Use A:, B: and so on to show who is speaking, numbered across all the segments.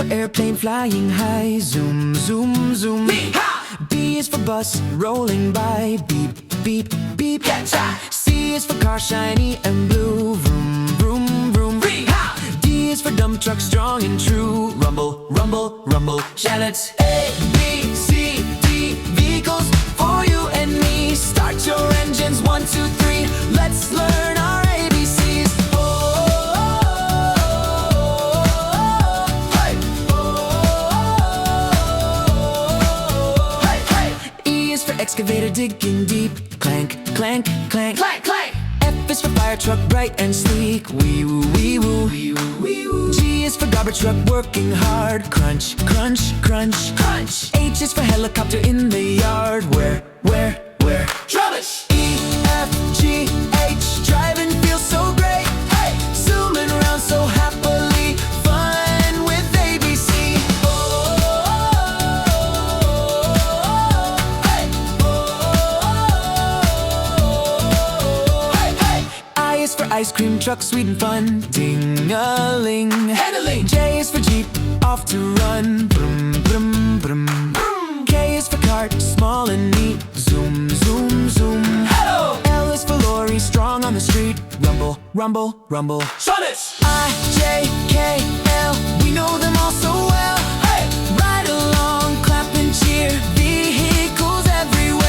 A: for airplane flying high. Zoom, zoom, zoom. B is for bus rolling by. Beep, beep, beep. C is for car shiny and blue. Vroom, vroom, vroom. D is for dump truck strong and true. Rumble, rumble, rumble. Yeah, let's A, B, C, D. Vehicles for you and me. Start your engines, 1, 2, 3. Let's learn our ABCs. Excavator digging deep. Clank, clank, clank, clank, clank. F is for fire truck bright and sleek. Wee woo, wee woo, wee woo, wee woo. G is for garbage truck working hard. Crunch, crunch, crunch, crunch. H is for helicopter in the yard. Where? Rubbish. E, F, G, H. Driving feels so great. Hey, zooming around so happily. Fun with ABC. For ice cream truck, sweet and fun. Ding-a-ling, handling. J is for Jeep, off to run. Brum, brum, brum, brum. K is for cart, small and neat. Zoom, zoom, zoom. Hello. L is for lorry, strong on the street. Rumble, rumble, rumble. Phonics. I, J, K, L. We know them all so well. Hey, ride along, clap and cheer. Vehicles everywhere.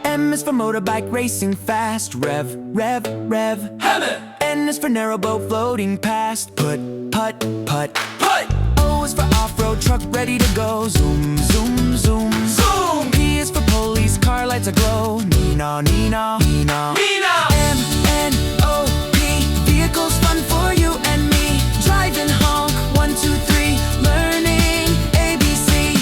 A: M is for motorbike racing fast. Rev, rev, rev. Hammer. N is for narrowboat floating past. Put, put, put, put. O is for off-road truck ready to go. Zoom, zoom, zoom, zoom. P is for police car lights aglow. Nina, Nina, Nina, Nina. M, N, O, P. Vehicles fun for you and me. Driving honk, 1, 2, 3. Learning ABC.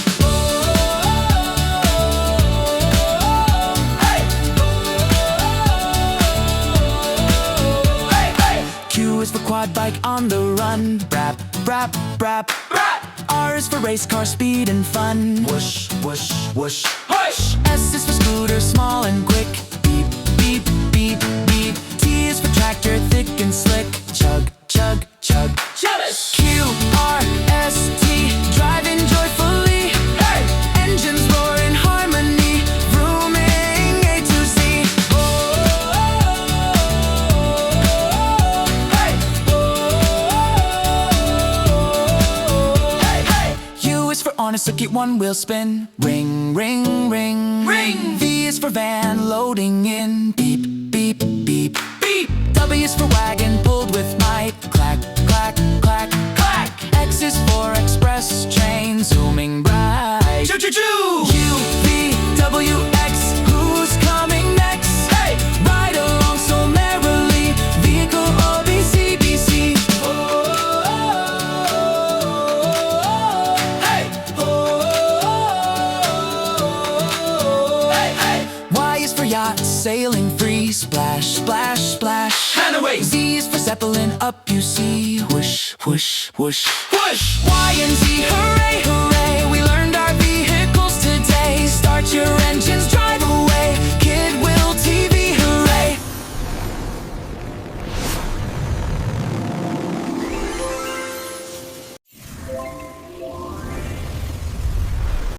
A: Q is for quad bike on the run. Brap, brap, brap, brap. R is for race car speed and fun. Whoosh, whoosh, whoosh, whoosh. S is for scooter small and quick. Beep, beep, beep, beep. T is for tractor thick and slick. Chug, chug, chug. Jealous. Q, R, S, T. Driving joyfully. Hey! Engines roar in harmony. Vrooming A to Z. U is for on a circuit, one wheel spin. Ring, ring, ring, ring. V is for van loading in. Beep, beep, beep, beep. W is for wagon pulled with might. Clack, clack, clack, clack. X is for express train zooming bright. Choo, choo, choo. U, V, W, X. Who's coming next? Hey, ride along so merrily. Vehicle O, B, C, B, C. Y is for yacht, sailing free. Splash, splash, splash. And away. Z is for zeppelin, up you see. Whoosh, whoosh, whoosh, whoosh. Y and Z, hooray, hooray.